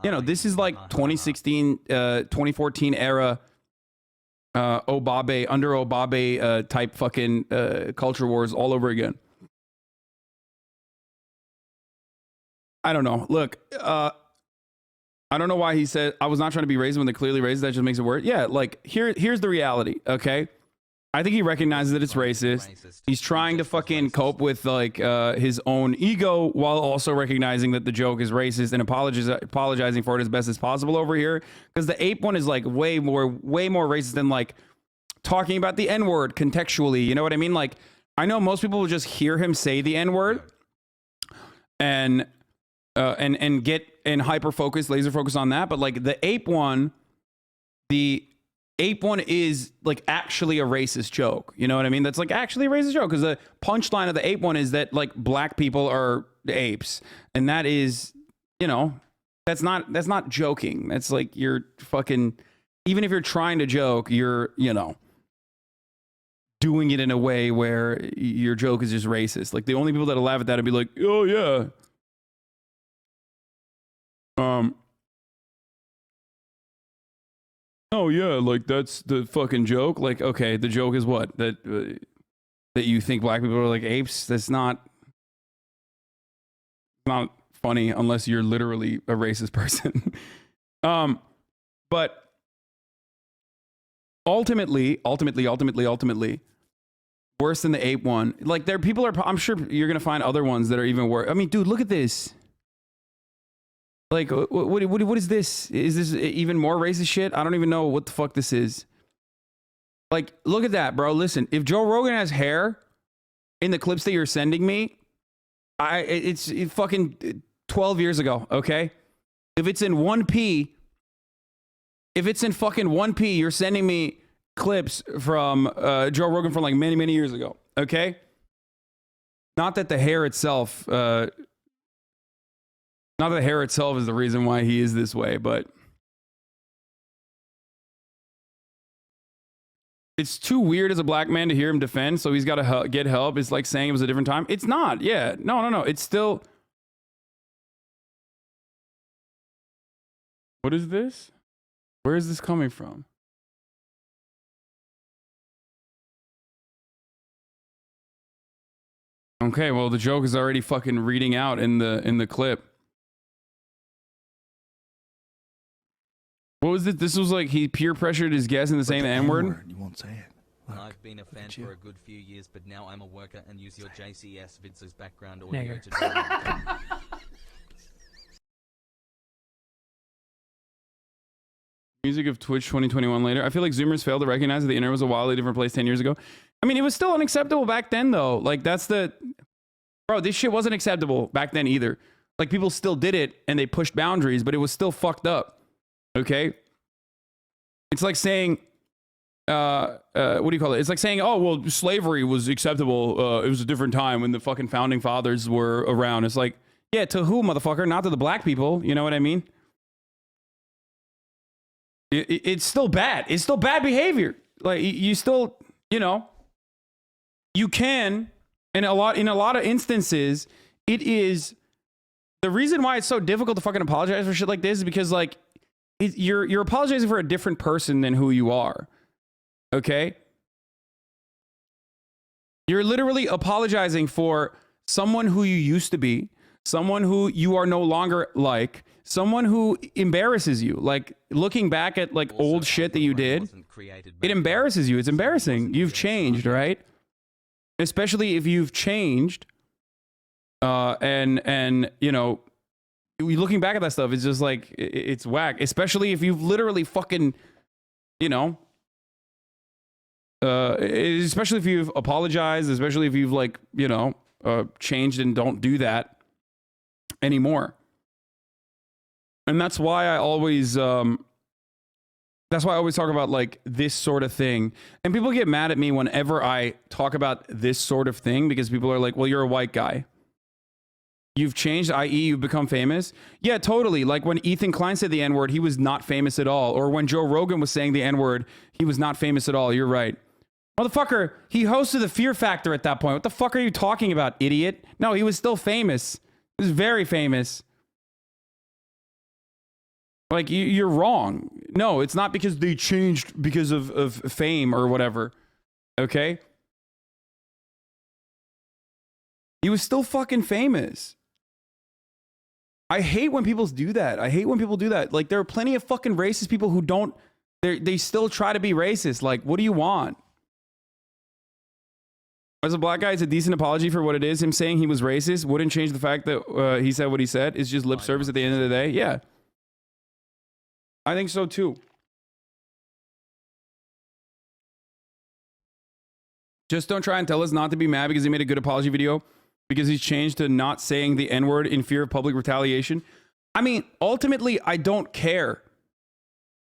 you know, this is like 2016, 2014 era Obabe, under Obabe type fucking culture wars all over again. I don't know. Look, I don't know why he said I was not trying to be racist when they're clearly racist. That just makes it worse. Yeah, like here's the reality, okay? I think he recognizes that it's racist. He's trying to fucking cope with like his own ego while also recognizing that the joke is racist and apologizing for it as best as possible over here. Because the ape one is like way more racist than like talking about the N-word contextually. You know what I mean? Like I know most people will just hear him say the N-word and get in hyper focus, laser focus on that. But like the ape one is like actually a racist joke. You know what I mean? That's like actually a racist joke because the punchline of the ape one is that like black people are apes, and that is, you know, that's not joking. That's like you're fucking, even if you're trying to joke, you're, you know, doing it in a way where your joke is just racist. Like the only people that'll laugh at that and be like, oh yeah. Oh yeah, like that's the fucking joke. Like, okay, the joke is what? That you think black people are like apes? That's not funny unless you're literally a racist person. But ultimately, worse than the ape one. Like people are. I'm sure you're gonna find other ones that are even worse. I mean, dude, look at this. Like, what is this? Is this even more racist shit? I don't even know what the fuck this is. Like, look at that, bro. Listen, if Joe Rogan has hair in the clips that you're sending me, it's fucking 12 years ago, okay? If it's in 1P, if it's in fucking 1P, you're sending me clips from Joe Rogan from like many, many years ago, okay? Not that the hair itself... Not that the hair itself is the reason why he is this way, but it's too weird as a black man to hear him defend, so he's got to get help. It's like saying it was a different time. It's not. Yeah. No. It's still... What is this? Where is this coming from? Okay, well, the joke is already fucking reading out in the clip. What was it? This was like he peer pressured his guest into saying the N-word? You won't say it. Look, I've been a fan for a good few years, but now I'm a worker and use your JCS Vince's background audio to do Music of Twitch 2021 later. I feel like Zoomers failed to recognize that the internet was a wildly different place 10 years ago. I mean, it was still unacceptable back then, though. Like, that's the... Bro, this shit wasn't acceptable back then either. Like, people still did it, and they pushed boundaries, but it was still fucked up. Okay? It's like saying... what do you call it? It's like saying, oh, well, slavery was acceptable. It was a different time when the fucking founding fathers were around. It's like, yeah, to who, motherfucker? Not to the black people. You know what I mean? It's still bad. It's still bad behavior. Like, you still, you know, you can, in a lot of instances, it is the reason why it's so difficult to fucking apologize for shit like this is because, like, you're apologizing for a different person than who you are. Okay? You're literally apologizing for someone who you used to be, someone who you are no longer like, someone who embarrasses you. Like, looking back at like old shit that you did, it embarrasses you. It's embarrassing. You've changed, right? Especially if you've changed, and you know, looking back at that stuff, it's just like it's whack. Especially if you've literally fucking, you know, especially if you've apologized, especially if you've like, you know, changed and don't do that anymore. And that's why I always talk about like this sort of thing. And people get mad at me whenever I talk about this sort of thing because people are like, well, you're a white guy. You've changed, i.e. you've become famous. Yeah, totally. Like when Ethan Klein said the N-word, he was not famous at all. Or when Joe Rogan was saying the N-word, he was not famous at all. You're right. Motherfucker, he hosted the Fear Factor at that point. What the fuck are you talking about, idiot? No, he was still famous. He was very famous. Like, you're wrong. No, it's not because they changed because of fame or whatever. Okay? He was still fucking famous. I hate when people do that. I hate when people do that. Like, there are plenty of fucking racist people who don't, they still try to be racist. Like, what do you want? As a black guy, it's a decent apology for what it is. Him saying he was racist wouldn't change the fact that he said what he said. It's just lip service at the end of the day. Yeah. I think so too. Just don't try and tell us not to be mad because he made a good apology video, because he's changed to not saying the N-word in fear of public retaliation. I mean, ultimately, I don't care.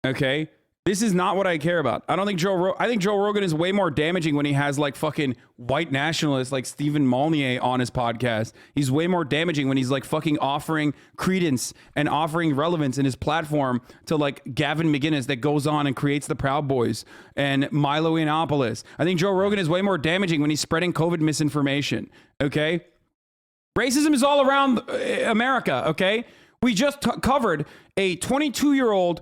Okay? This is not what I care about. I don't think I think Joe Rogan is way more damaging when he has like fucking white nationalists like Stephen Molyneux on his podcast. He's way more damaging when he's like fucking offering credence and offering relevance in his platform to like Gavin McInnes that goes on and creates the Proud Boys and Milo Yiannopoulos. I think Joe Rogan is way more damaging when he's spreading COVID misinformation. Okay? Racism is all around America. Okay? We just covered a 22-year-old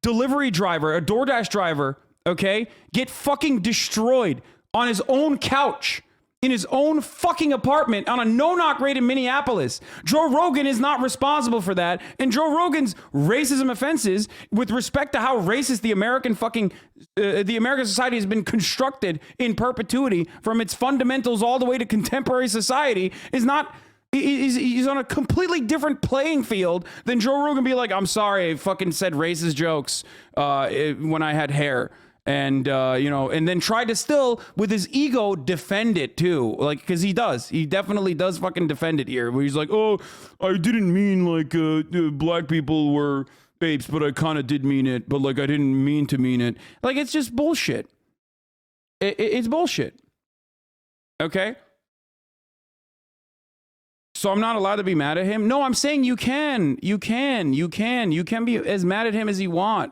delivery driver, a DoorDash driver, okay, get fucking destroyed on his own couch in his own fucking apartment on a no-knock raid in Minneapolis. Joe Rogan is not responsible for that. And Joe Rogan's racism offenses with respect to how racist the American fucking, the American society has been constructed in perpetuity from its fundamentals all the way to contemporary society is not... He's on a completely different playing field than Joe Rogan be like, I'm sorry, I fucking said racist jokes when I had hair. And, you know, and then try to still, with his ego, defend it too. Like, because he does. He definitely does fucking defend it here. Where he's like, oh, I didn't mean like black people were apes, but I kind of did mean it. But like, I didn't mean to mean it. Like, it's just bullshit. It's bullshit. Okay? So I'm not allowed to be mad at him? No, I'm saying you can. You can be as mad at him as you want.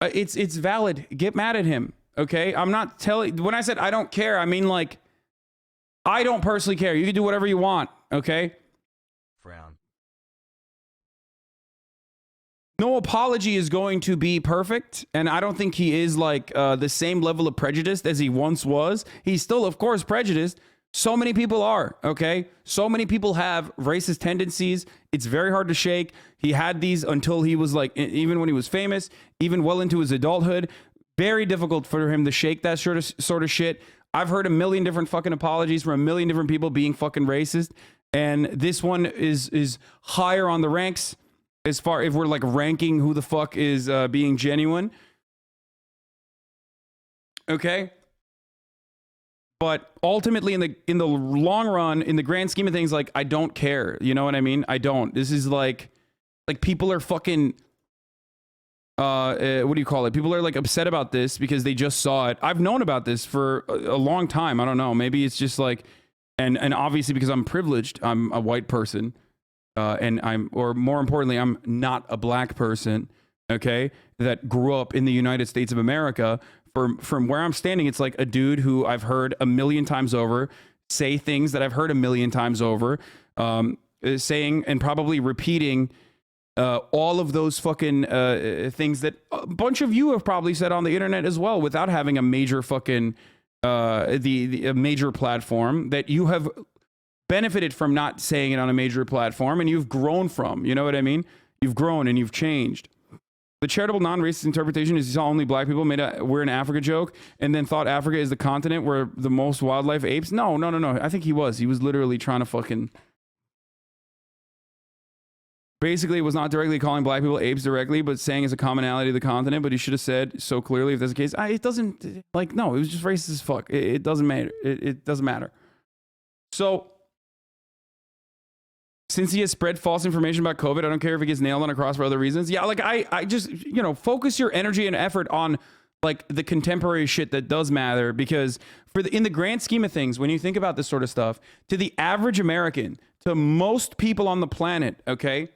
It's valid. Get mad at him, okay? I'm not telling... When I said I don't care, I mean, like, I don't personally care. You can do whatever you want, okay? Frown. No apology is going to be perfect, and I don't think he is, like, the same level of prejudiced as he once was. He's still, of course, prejudiced. So many people are, okay? So many people have racist tendencies. It's very hard to shake. He had these until he was like, even when he was famous, even well into his adulthood. Very difficult for him to shake that sort of shit. I've heard a million different fucking apologies from a million different people being fucking racist. And this one is higher on the ranks as far if we're like ranking who the fuck is being genuine. Okay? But ultimately, in the long run, in the grand scheme of things, like, I don't care. You know what I mean? I don't. This is like people are fucking, what do you call it? People are like upset about this because they just saw it. I've known about this for a long time. I don't know. Maybe it's just like, and obviously because I'm privileged, I'm a white person, and or more importantly, I'm not a black person. Okay, that grew up in the United States of America. From where I'm standing, it's like a dude who I've heard a million times over say things that I've heard a million times over, saying and probably repeating all of those fucking things that a bunch of you have probably said on the internet as well, without having a major fucking a major platform that you have benefited from not saying it on a major platform, and you've grown from. You know what I mean? You've grown and you've changed. The charitable non-racist interpretation is he saw only black people, made a "we're in Africa" joke, and then thought Africa is the continent where the most wildlife apes. No. I think he was literally trying to fucking... Basically, was not directly calling black people apes directly, but saying it's a commonality of the continent, but he should have said so clearly if that's the case. It doesn't... Like, no, it was just racist as fuck. It doesn't matter. It doesn't matter. So... Since he has spread false information about COVID, I don't care if he gets nailed on a cross for other reasons. Yeah, like I just, you know, focus your energy and effort on like the contemporary shit that does matter, because in the grand scheme of things, when you think about this sort of stuff, to the average American, to most people on the planet, okay?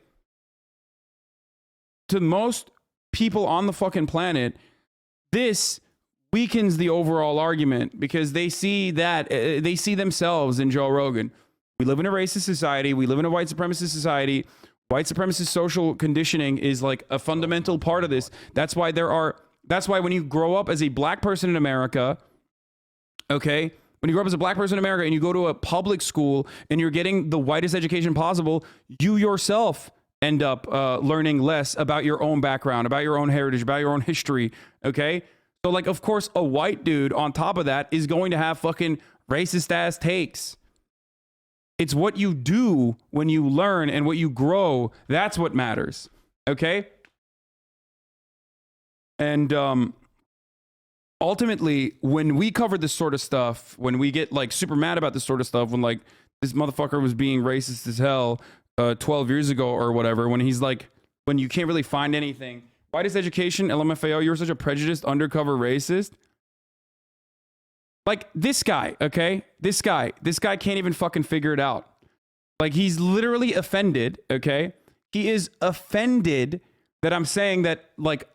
To most people on the fucking planet, this weakens the overall argument because they see that, they see themselves in Joe Rogan. We live in a racist society. We live in a white supremacist society White supremacist social conditioning is like a fundamental part of this. That's why when you grow up as a black person in America, okay, when you grow up as a black person in America and you go to a public school and you're getting the whitest education possible, you yourself end up learning less about your own background, about your own heritage, about your own history, okay? So, like, of course, a white dude on top of that is going to have fucking racist-ass takes. It's what you do when you learn and what you grow. That's what matters, okay? And ultimately, when we cover this sort of stuff, when we get, like, super mad about this sort of stuff, when, like, this motherfucker was being racist as hell 12 years ago or whatever, when he's like, when you can't really find anything. Whitest education, LMFAO, you're such a prejudiced, undercover racist. Like, this guy, okay? This guy can't even fucking figure it out. Like, he's literally offended, okay? He is offended that I'm saying that, like,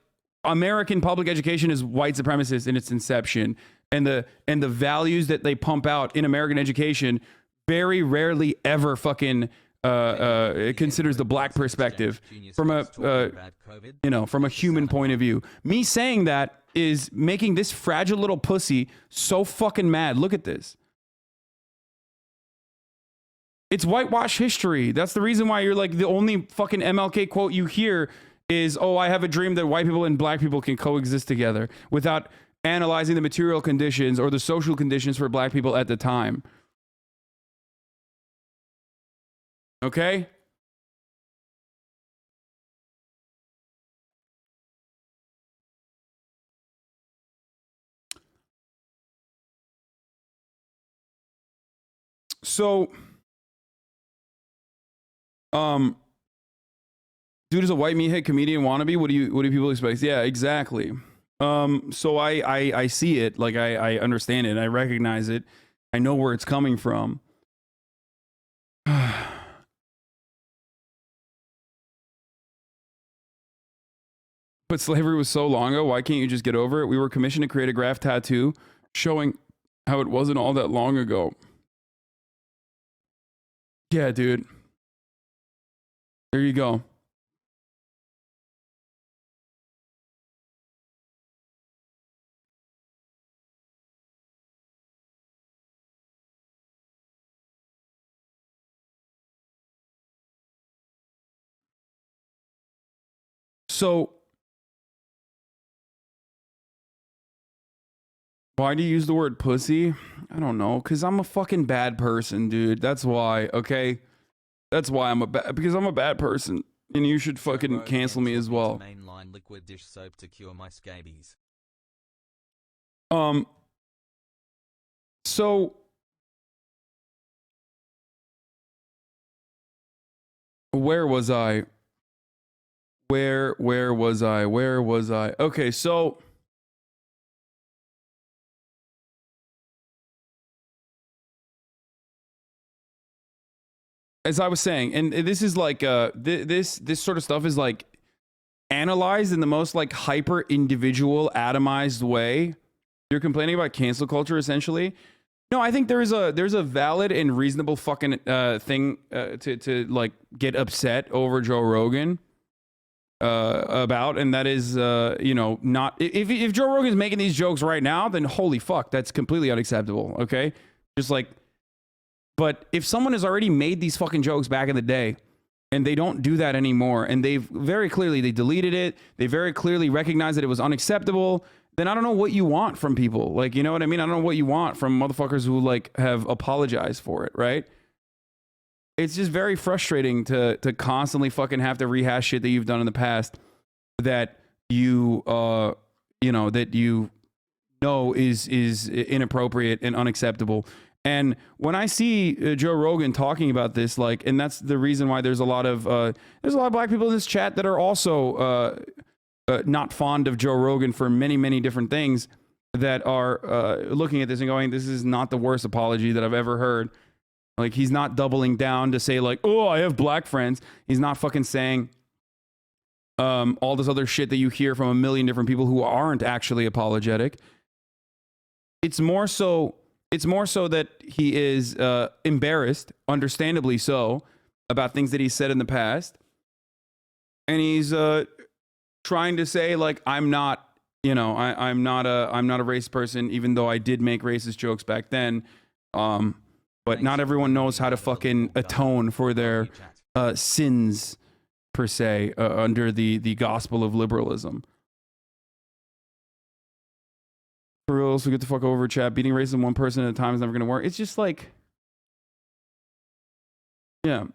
American public education is white supremacist in its inception, and the values that they pump out in American education very rarely ever fucking considers the black perspective from a from a human point of view. Me saying that is making this fragile little pussy so fucking mad. Look at this. It's whitewash history. That's the reason why you're like, the only fucking MLK quote you hear is, oh, I have a dream that white people and black people can coexist together, without analyzing the material conditions or the social conditions for black people at the time. Okay? So, dude is a white meathead comedian wannabe. What do people expect? Yeah, exactly. So I see it, like I understand it, I recognize it, I know where it's coming from. But slavery was so long ago, why can't you just get over it? We were commissioned to create a graph tattoo showing how it wasn't all that long ago. Yeah, dude. There you go. So, why do you use the word pussy? I don't know, because I'm a fucking bad person, dude. That's why, okay? That's why because I'm a bad person, and you should fucking cancel me as well. Mainline liquid dish soap to cure my scabies. So where was I? Where was I? Okay, so as I was saying, and this is like this sort of stuff is like analyzed in the most like hyper individual atomized way. You're complaining about cancel culture essentially. No, I think there's a valid and reasonable fucking thing to like get upset over Joe Rogan about, and that is not if Joe Rogan's making these jokes right now, then holy fuck, that's completely unacceptable. Okay, just like, but if someone has already made these fucking jokes back in the day and they don't do that anymore, and they deleted it, they very clearly recognize that it was unacceptable, then I don't know what you want from people. Like, you know what I mean? I don't know what you want from motherfuckers who like have apologized for it, right? It's just very frustrating to constantly fucking have to rehash shit that you've done in the past that you is inappropriate and unacceptable. And when I see Joe Rogan talking about this, like, and that's the reason why there's a lot of black people in this chat that are also not fond of Joe Rogan for many, many different things, that are looking at this and going, this is not the worst apology that I've ever heard. Like, he's not doubling down to say like, oh, I have black friends. He's not fucking saying all this other shit that you hear from a million different people who aren't actually apologetic. It's more so that he is embarrassed, understandably so, about things that he said in the past. and he's trying to say like I'm not, you know, I'm not a racist person, even though I did make racist jokes back then. But not everyone knows how to fucking atone for their sins per se under the gospel of liberalism. For real, so get the fuck over, chat. Beating racism one person at a time is never gonna work. It's just like, yeah.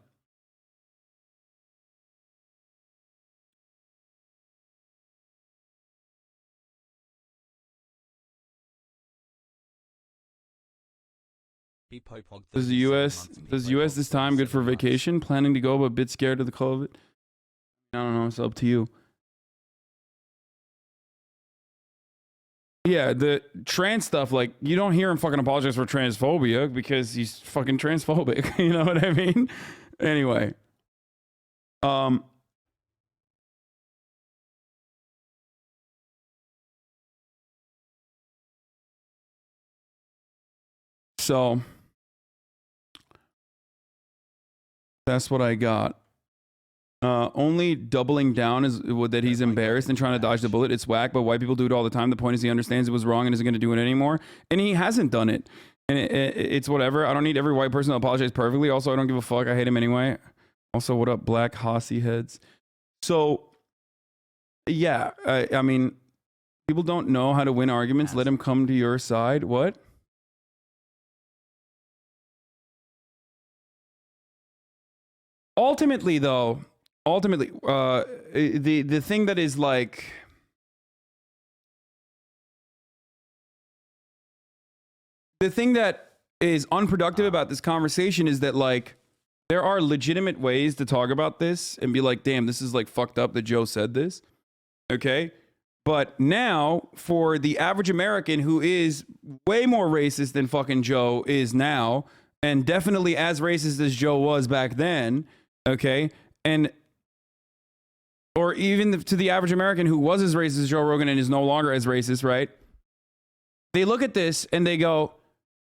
Does the U.S. this time good for vacation? Planning to go, but a bit scared of the COVID. I don't know. It's up to you. Yeah, the trans stuff, like, you don't hear him fucking apologize for transphobia because he's fucking transphobic. You know what I mean? Anyway. So that's what I got. Only doubling down is that he's embarrassed and trying to dodge the bullet. It's whack, but white people do it all the time. The point is he understands it was wrong and isn't going to do it anymore. And he hasn't done it. And it's whatever. I don't need every white person to apologize perfectly. Also, I don't give a fuck. I hate him anyway. Also, what up, black hossy heads? So, yeah, I mean, people don't know how to win arguments. Let him come to your side. What? Ultimately, though, the thing that is like, the thing that is unproductive about this conversation is that, like, there are legitimate ways to talk about this and be like, damn, this is like fucked up that Joe said this. Okay. But now for the average American who is way more racist than fucking Joe is now, and definitely as racist as Joe was back then. Okay. And, or even to the average American who was as racist as Joe Rogan and is no longer as racist, right? They look at this and they go,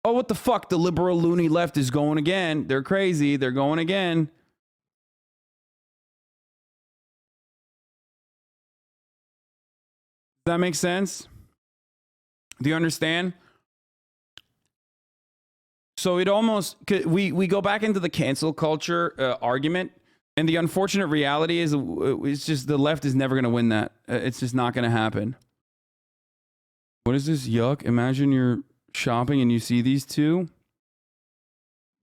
oh, what the fuck? The liberal loony left is going again. They're crazy. They're going again. Does that make sense? Do you understand? So it almost, we go back into the cancel culture argument. And the unfortunate reality is, it's just the left is never going to win that. It's just not going to happen. What is this? Yuck. Imagine you're shopping and you see these two.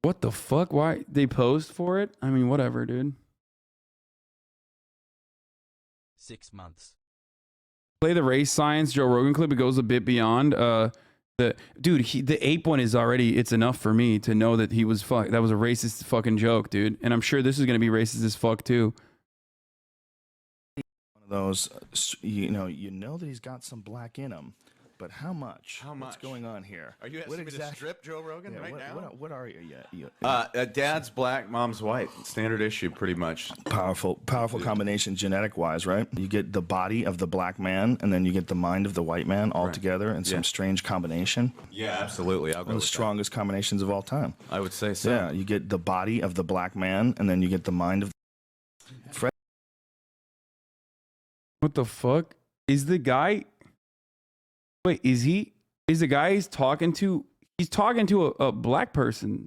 What the fuck? Why they posed for it? I mean, whatever, dude. 6 months. Play the race science Joe Rogan clip. It goes a bit beyond. The ape one is already, it's enough for me to know that he was that was a racist fucking joke, dude. And I'm sure this is going to be racist as fuck too. One of those, you know that he's got some black in him, but how much? How much? What's going on here? Are you asking me to strip Joe Rogan right now? What are you? Dad's black, mom's white. Standard issue, pretty much. Powerful combination genetic-wise, right? You get the body of the black man, and then you get the mind of the white man all together in some strange combination. Yeah, absolutely. I'll go One of the with strongest combinations of all time. that. I would say so. Yeah, you get the body of the black man, and then you get the mind of Fred. What the fuck? Is the guy... Wait, is the guy he's talking to a black person?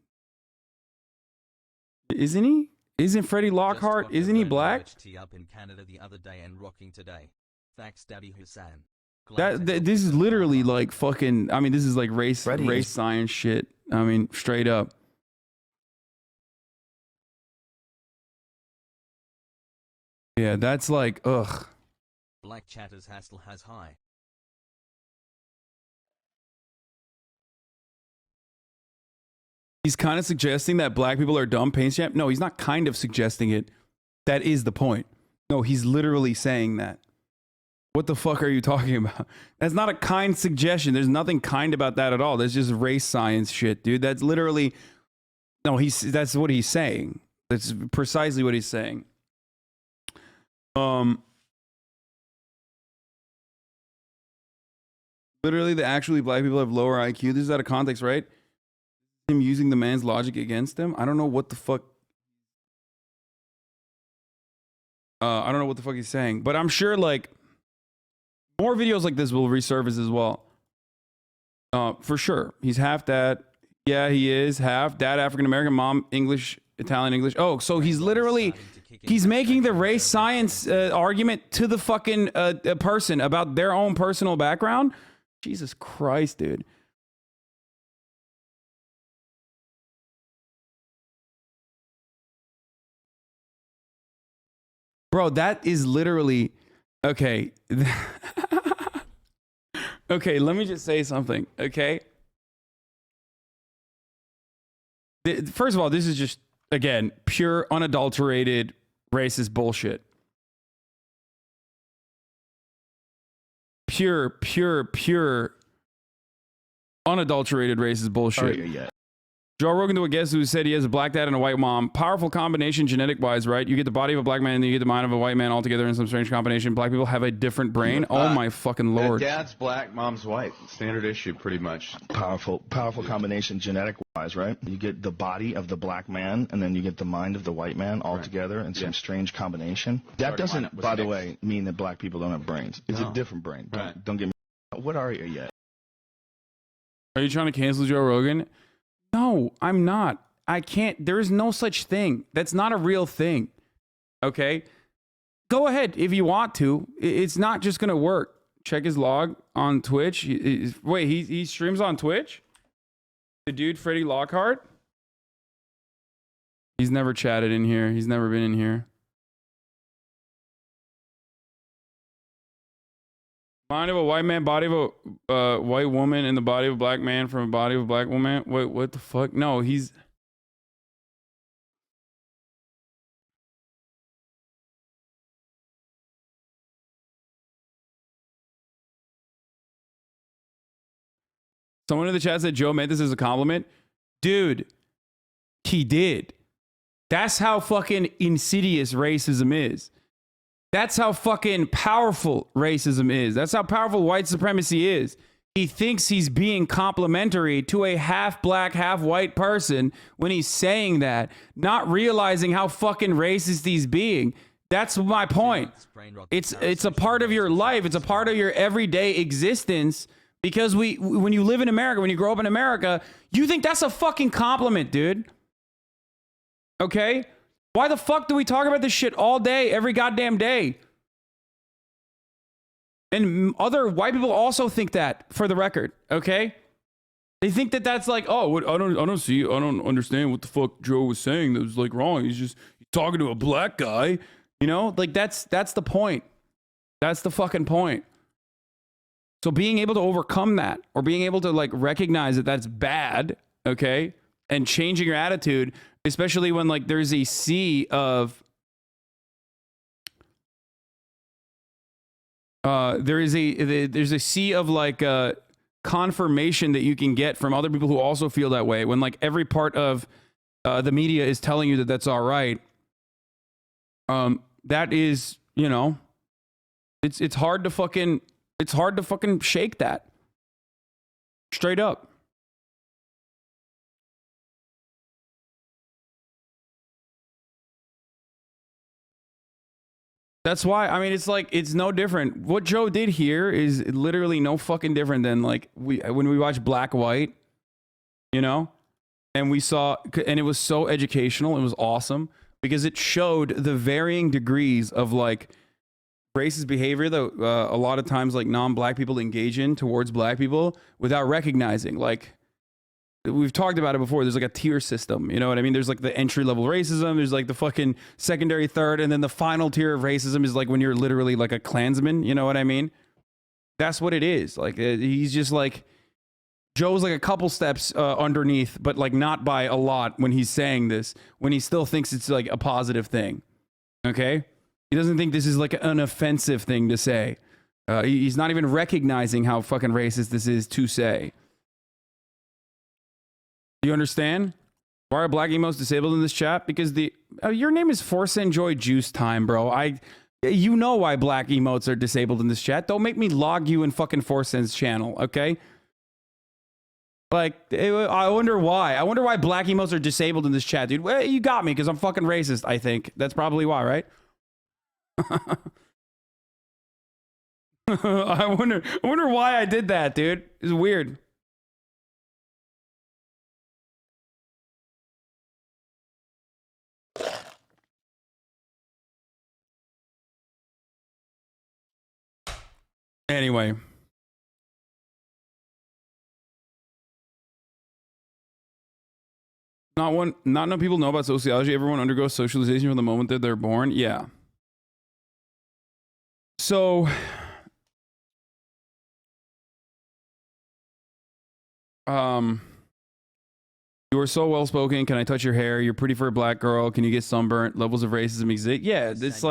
Isn't he? Isn't Freddie Lockhart, isn't he black? Up in Canada the other day and rocking today. Thanks, Daddy Hassan. This is literally like fucking, I mean, this is like race science shit. I mean, straight up. Yeah, that's like, ugh. Black chatters Hassel has high. He's kind of suggesting that black people are dumb paint champ. No, he's not kind of suggesting it. That is the point. No, he's literally saying that. What the fuck are you talking about? That's not a kind suggestion. There's nothing kind about that at all. That's just race science shit, dude. That's literally, no, that's what he's saying. That's precisely what he's saying. Literally, the actually black people have lower IQ. This is out of context, right? Him using the man's logic against him. I don't know what the fuck. I don't know what the fuck he's saying, but I'm sure like more videos like this will resurface as well. For sure. He's half dad. Yeah, he is half dad, African American, mom, English, Italian, English. Oh, so he's literally, he's making the race science argument to the fucking person about their own personal background. Jesus Christ, dude. Bro, that is literally, okay. Okay, let me just say something, okay? First of all, this is just, again, pure, unadulterated, racist bullshit. Pure, unadulterated racist bullshit. Yeah. Joe Rogan to a guest who said he has a black dad and a white mom. Powerful combination genetic-wise, right? You get the body of a black man and then you get the mind of a white man all together in some strange combination. Black people have a different brain. Oh my fucking lord. Dad's black, mom's white. Standard issue, pretty much. Powerful combination genetic-wise, right? You get the body of the black man and then you get the mind of the white man all together in some strange combination. That doesn't, by the way, mean that black people don't have brains. It's a different brain. Don't get me. What are you yet? Are you trying to cancel Joe Rogan? No, I'm not. I can't. There is no such thing. That's not a real thing. Okay? Go ahead if you want to. It's not just going to work. Check his log on Twitch. Wait, he streams on Twitch? The dude, Freddie Lockhart? He's never chatted in here. He's never been in here. Mind of a white man, body of a white woman, and the body of a black man from a body of a black woman. Wait, what the fuck? No, he's... Someone in the chat said Joe meant this as a compliment. Dude, he did. That's how fucking insidious racism is. That's how fucking powerful racism is. That's how powerful white supremacy is. He thinks he's being complimentary to a half black, half white person when he's saying that, not realizing how fucking racist he's being. That's my point. It's a part of your life. It's a part of your everyday existence because when you live in America, when you grow up in America, you think that's a fucking compliment, dude. Okay? Why the fuck do we talk about this shit all day, every goddamn day? And other white people also think that, for the record, okay? They think that that's like, oh, I don't understand what the fuck Joe was saying that was like wrong. He's just talking to a black guy, you know? Like that's the point. That's the fucking point. So being able to overcome that, or being able to like recognize that that's bad, okay, and changing your attitude, especially when like there's a sea of there's a sea of like confirmation that you can get from other people who also feel that way, when like every part of the media is telling you that that's all right. That is, you know, it's hard to fucking shake that straight up. That's why, I mean, it's like, it's no different. What Joe did here is literally no fucking different than like when we watch Black White, you know, and we saw, and it was so educational. It was awesome because it showed the varying degrees of like racist behavior that a lot of times like non-black people engage in towards black people without recognizing. Like, we've talked about it before. There's like a tier system. You know what I mean? There's like the entry level racism. There's like the fucking secondary, third. And then the final tier of racism is like when you're literally like a Klansman. You know what I mean? That's what it is. Like, he's just like, Joe's like a couple steps underneath, but like not by a lot when he's saying this, when he still thinks it's like a positive thing. Okay? He doesn't think this is like an offensive thing to say. He's not even recognizing how fucking racist this is to say. You understand? Why are black emotes disabled in this chat? Because your name is Force Enjoy Juice Time, bro. You know why black emotes are disabled in this chat. Don't make me log you in fucking Forsen's channel, okay? Like, I wonder why. I wonder why black emotes are disabled in this chat, dude. Well, you got me because I'm fucking racist, I think. That's probably why, right? I wonder why I did that, dude. It's weird. Anyway. Not enough people know about sociology. Everyone undergoes socialization from the moment that they're born. Yeah. So you are so well spoken. Can I touch your hair? You're pretty for a black girl. Can you get sunburnt? Levels of racism exist. Yeah, it's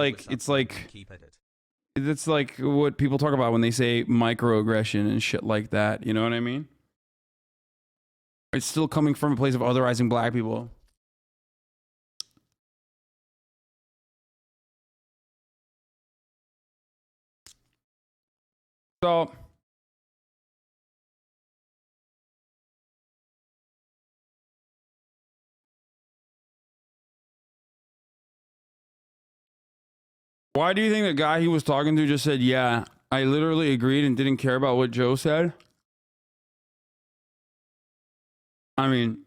like what people talk about when they say microaggression and shit like that. You know what I mean? It's still coming from a place of otherizing black people. So why do you think the guy he was talking to just said, yeah, I literally agreed and didn't care about what Joe said? I mean,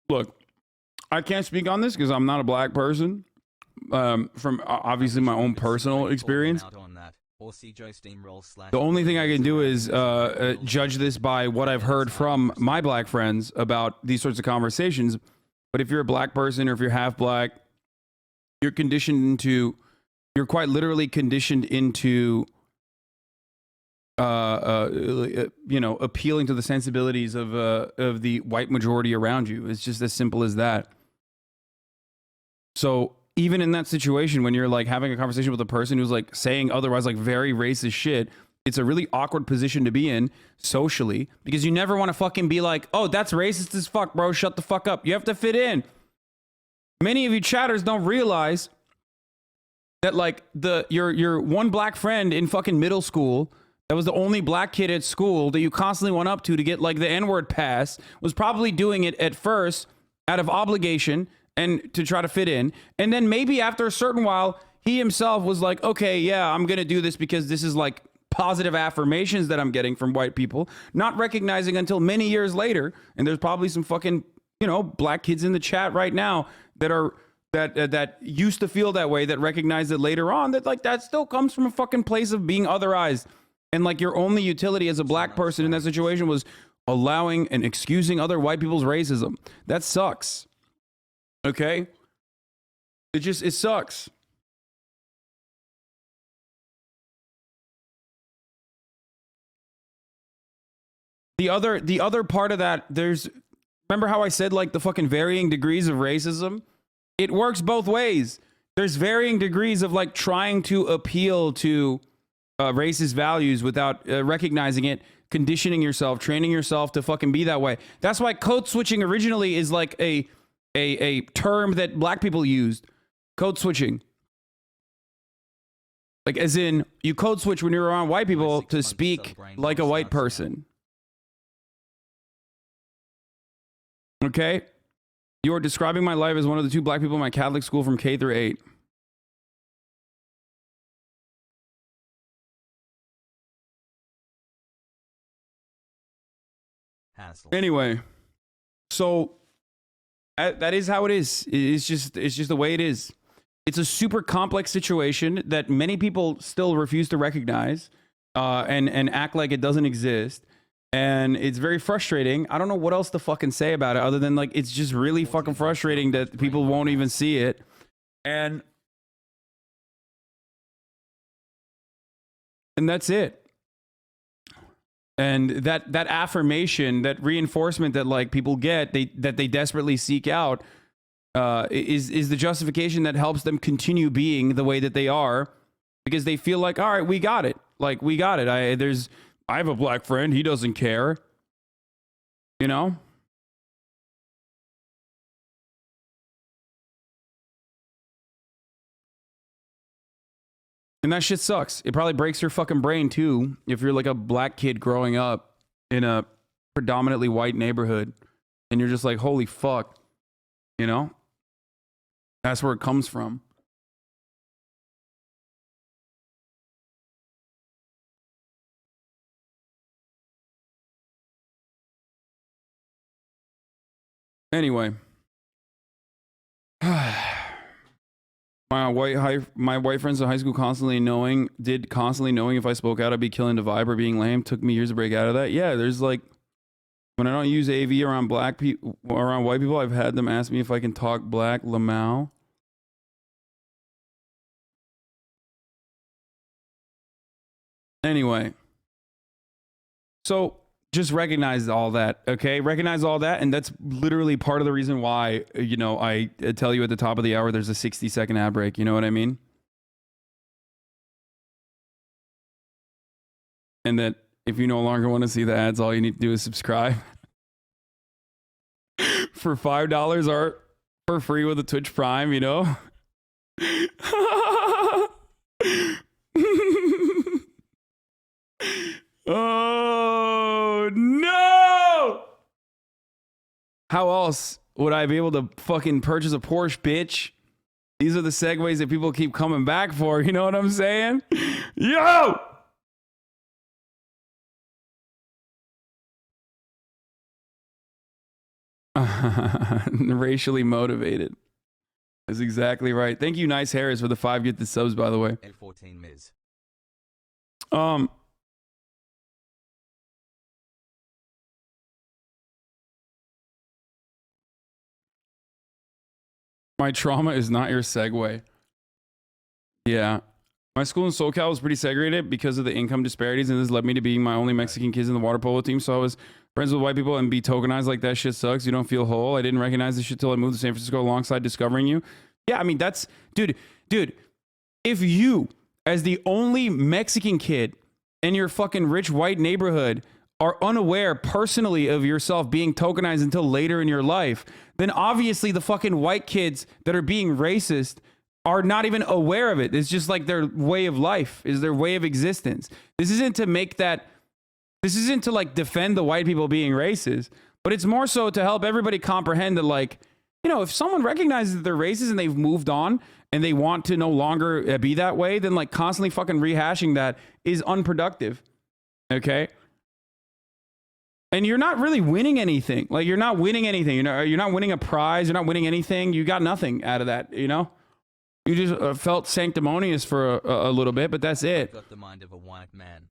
look, I can't speak on this because I'm not a black person. From obviously my own personal experience. The only thing I can do is judge this by what I've heard from my black friends about these sorts of conversations. But if you're a black person or if you're half black, you're quite literally conditioned into appealing to the sensibilities of the white majority around you. It's just as simple as that. So even in that situation, when you're like having a conversation with a person who's like saying otherwise like very racist shit, it's a really awkward position to be in socially, because you never want to fucking be like, oh, that's racist as fuck, bro. Shut the fuck up. You have to fit in. Many of you chatters don't realize that like your one black friend in fucking middle school that was the only black kid at school that you constantly went up to get like the N-word pass was probably doing it at first out of obligation and to try to fit in. And then maybe after a certain while, he himself was like, okay, yeah, I'm going to do this because this is like positive affirmations that I'm getting from white people, not recognizing until many years later. And there's probably some fucking, black kids in the chat right now that used to feel that way, that recognize it later on, that like that still comes from a fucking place of being otherized. And like your only utility as a black person in that situation was allowing and excusing other white people's racism. That sucks. Okay? It sucks. The other part of that, remember how I said like the fucking varying degrees of racism? It works both ways. There's varying degrees of like trying to appeal to racist values without recognizing it, conditioning yourself, training yourself to fucking be that way. That's why code switching originally is like a term that black people used. Code switching. Like as in, you code switch when you're around white people to speak like a white person. Okay? You are describing my life as one of the two black people in my Catholic school from K through 8. Anyway, so that is how it is. It's just the way it is. It's a super complex situation that many people still refuse to recognize and act like it doesn't exist. And it's very frustrating. I don't know what else to fucking say about it other than like it's just really fucking frustrating that people won't even see it. And that's it. And that affirmation, that reinforcement that like people get, that they desperately seek out, is the justification that helps them continue being the way that they are, because they feel like, all right, we got it. Like we got it. I have a black friend. He doesn't care. You know? And that shit sucks. It probably breaks your fucking brain too if you're like a black kid growing up in a predominantly white neighborhood and you're just like, holy fuck. You know? That's where it comes from. Anyway. My white friends in high school constantly knowing if I spoke out I'd be killing the vibe or being lame. Took me years to break out of that. Yeah, there's like, when I don't use AV around black people, around white people, I've had them ask me if I can talk black. Lamau. Anyway, so just recognize all that, okay? Recognize all that, and that's literally part of the reason why, you know, I tell you at the top of the hour there's a 60-second ad break. You know what I mean? And that if you no longer want to see the ads, all you need to do is subscribe. For $5 or for free with a Twitch Prime, you know? Oh, no! How else would I be able to fucking purchase a Porsche, bitch? These are the segues that people keep coming back for, you know what I'm saying? Yo! Racially motivated. That's exactly right. Thank you, Nice Harris, for the 5 gifted subs, by the way. L14 Miz. My trauma is not your segue. Yeah. My school in SoCal was pretty segregated because of the income disparities, and this led me to being my only Mexican kids in the water polo team. So I was friends with white people and be tokenized like that shit sucks. You don't feel whole. I didn't recognize this shit till I moved to San Francisco alongside discovering you. Yeah, I mean, that's... Dude, if you, as the only Mexican kid in your fucking rich white neighborhood, are unaware personally of yourself being tokenized until later in your life, then obviously the fucking white kids that are being racist are not even aware of it. It's just like their way of life, is their way of existence. This isn't to like defend the white people being racist, but it's more so to help everybody comprehend that, like, you know, if someone recognizes that they're racist and they've moved on and they want to no longer be that way, then like constantly fucking rehashing that is unproductive. Okay? And you're not really winning anything. Like, you're not winning anything. You're not winning a prize. You're not winning anything. You got nothing out of that, you know? You just felt sanctimonious for a little bit, but that's it. Got the mind of a white man.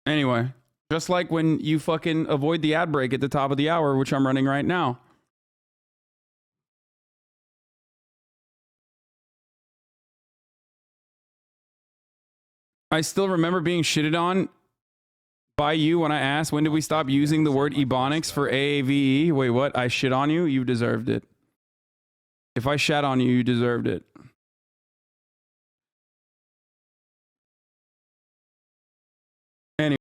Anyway, just like when you fucking avoid the ad break at the top of the hour, which I'm running right now. I still remember being shitted on by you when I asked, when did we stop using the word ebonics for AAVE? Wait, what? I shit on you? You deserved it. If I shat on you, you deserved it. Anyway.